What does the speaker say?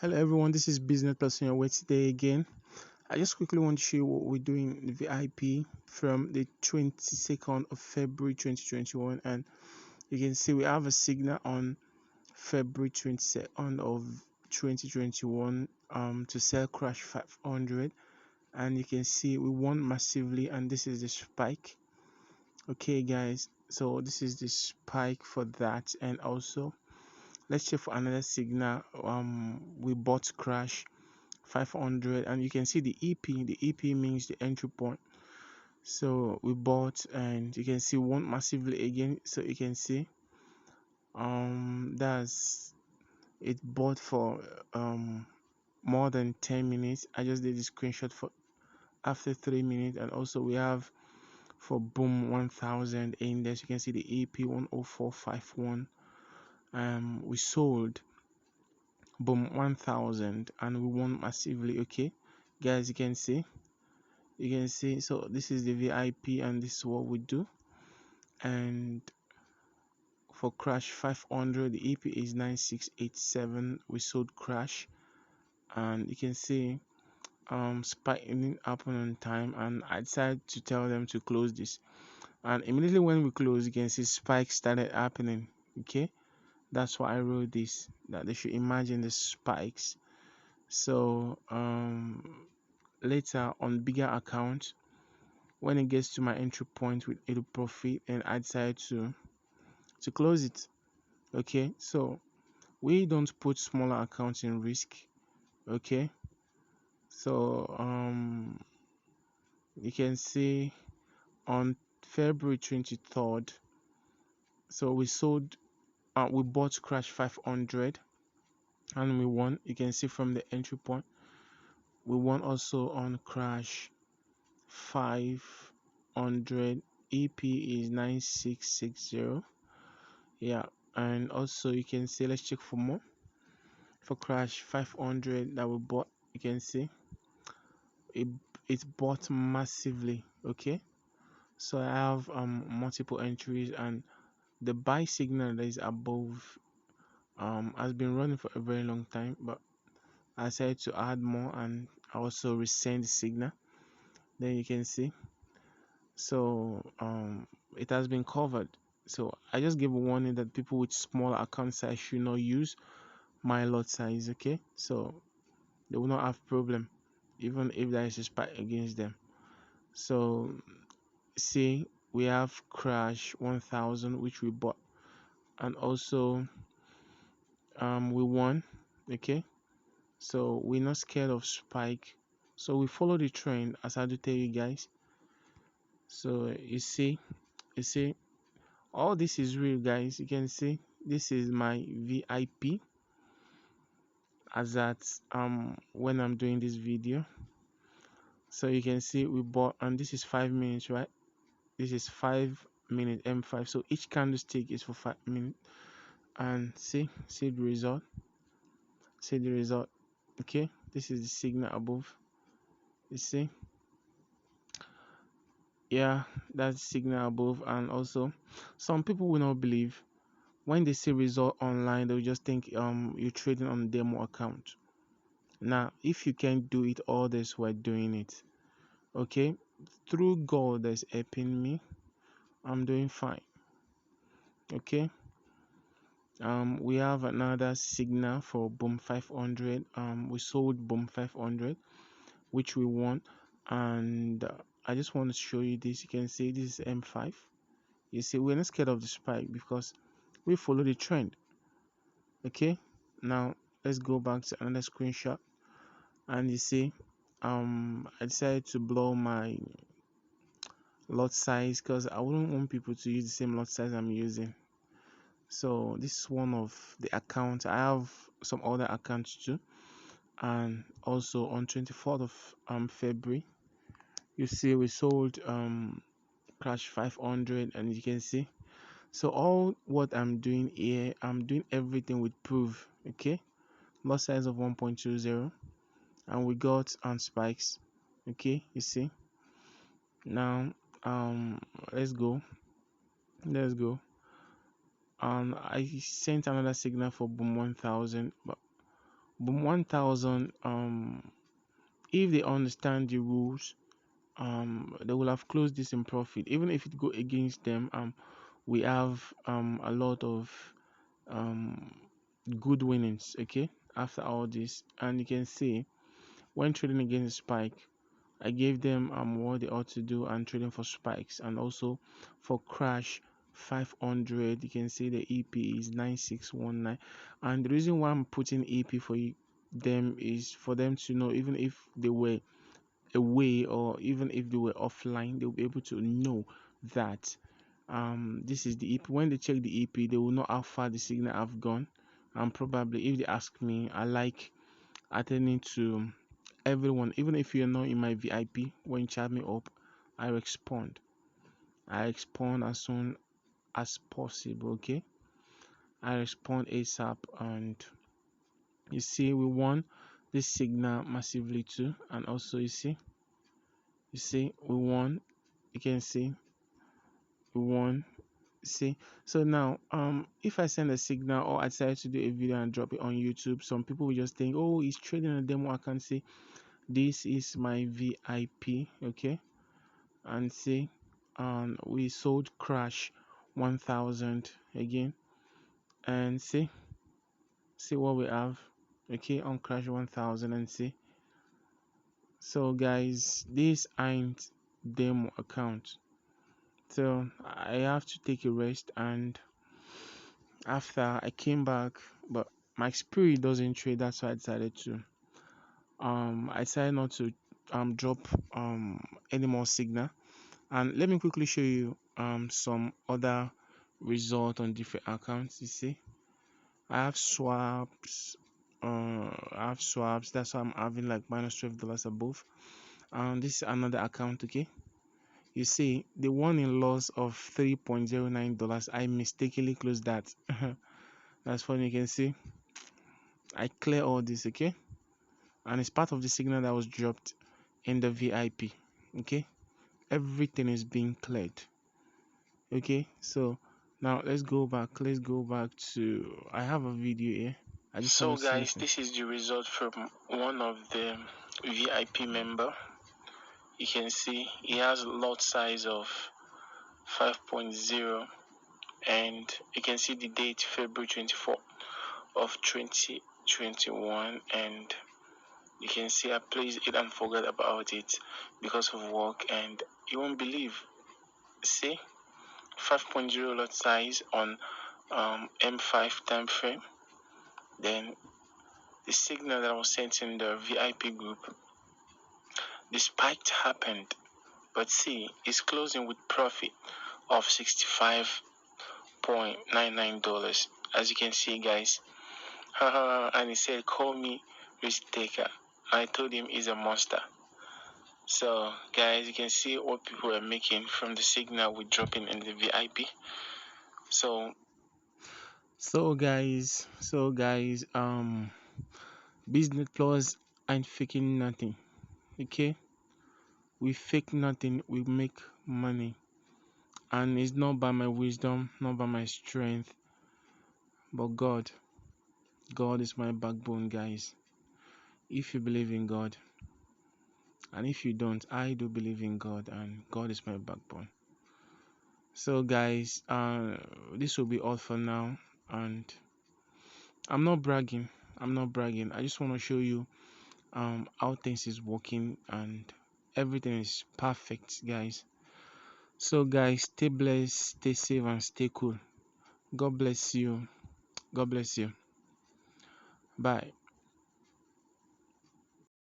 Hello everyone, this is Business Person your way today again. I just quickly want to show you what we're doing in the VIP from the 22nd of February 2021, and you can see we have a signal on February 22nd of 2021 to sell crash 500, and you can see we won massively, and this is the spike. Okay guys, so this is the spike for that, and also let's check for another signal. We bought crash 500, and you can see the ep means the entry point. So we bought, and you can see one massively again. So you can see that's it bought for more than 10 minutes. I just did the screenshot for after 3 minutes. And also we have for boom 1000 index, you can see the ep 10451. We sold boom 1000 and we won massively. Okay guys, you can see, so this is the VIP and this is what we do. And for crash 500, the ep is 9687. We sold crash, and you can see spike didn't happen on time, and I decided to tell them to close this. And immediately when we close, you can see spike started happening. Okay, that's why I wrote this, that they should imagine the spikes. So later on bigger accounts, when it gets to my entry point with a profit, and I decide to close it. Okay, so we don't put smaller accounts in risk. Okay, so you can see on February 23rd, so we bought crash 500 and we won. You can see from the entry point we won also on crash 500. ep is 9660. Yeah, and also you can see, let's check for more. For crash 500 that we bought, you can see it it bought massively. Okay, so I have multiple entries, and the buy signal that is above has been running for a very long time, but I decided to add more, and I also resend the signal. Then you can see, so it has been covered. So I just give a warning that people with small account size should not use my lot size. Okay, so they will not have problem even if there is a spike against them. So see, we have crash 1000 which we bought, and also we won. Okay, so we're not scared of spike, so we follow the trend as I do tell you guys. So you see all this is real guys. You can see this is my VIP as that when I'm doing this video. So you can see we bought, and this is 5 minutes, right? This is 5 minute M5, so each candlestick is for 5 minutes. And see the result. See the result. Okay, this is the signal above. You see, yeah, that's the signal above. And also some people will not believe when they see result online. They'll just think you're trading on a demo account. Now if you can't do it, others were doing it. Okay, through God that's helping me, I'm doing fine. Okay, we have another signal for boom 500. We sold boom 500 which we won. And I just want to show you this. You can see this is M5. You see, we're not scared of the spike because we follow the trend. Okay, now let's go back to another screenshot, and you see I decided to blow my lot size because I wouldn't want people to use the same lot size I'm using. So this is one of the accounts. I have some other accounts too. And also on 24th of February, you see we sold crash 500, and you can see, so all what I'm doing here, I'm doing everything with proof. Okay, lot size of 1.20, and we got on spikes. Okay, you see. Now let's go. I sent another signal for boom 1000, but But 1000, if they understand the rules, they will have closed this in profit. Even if it go against them, we have a lot of um good winnings, okay, after all this. And you can see when trading against spike, I gave them what they ought to do and trading for spikes, and also for crash 500. You can see the EP is 9619, and the reason why I'm putting EP for them is for them to know, even if they were away or even if they were offline, they'll be able to know that this is the EP. When they check the EP, they will know how far the signal have gone. And probably if they ask me, I like attending to everyone, even if you're not in my VIP. When you chat me up, I respond. I respond as soon as possible. Okay, I respond ASAP, and you see we won this signal massively too. And also you see we won. You can see we won. See, so now if I send a signal or I decide to do a video and drop it on YouTube, some people will just think, oh, he's trading a demo. I can see this is my VIP. Okay, and see we sold crash 1000 again, and see what we have, okay, on crash 1000. And see, so guys, this ain't demo account, so I have to take a rest. And after I came back, but my spirit doesn't trade, that's why I decided to I decided not to drop any more signal. And let me quickly show you some other result on different accounts. You see, I have swaps. I have swaps. That's why I'm having like minus $12 above. This is another account. Okay, you see the one in loss of $3.09. I mistakenly closed that. That's funny. You can see I clear all this. Okay, and it's part of the signal that was dropped in the VIP. Okay, everything is being cleared. Okay, so now let's go back to, I have a video here. I just want to see guys, this is the result from one of the VIP member. You can see he has a lot size of 5.0, and you can see the date February 24th of 2021, and you can see I placed it and forgot about it because of work, and you won't believe, see, 5.0 lot size on M5 time frame. Then the signal that was sent in the VIP group, the spike happened, but see, it's closing with profit of $65.99, as you can see, guys. And he said, call me risk taker. I told him he's a monster. So guys, you can see what people are making from the signal we're dropping in the VIP. So guys, Business Plus ain't faking nothing. Okay, we fake nothing, we make money. And it's not by my wisdom, not by my strength, but God is my backbone, guys. If you believe in God, and if you don't, I do believe in God, and God is my backbone. So guys, this will be all for now. And I'm not bragging, I just want to show you how things is working, and everything is perfect, guys. So guys, stay blessed, stay safe, and stay cool. God bless you. Bye.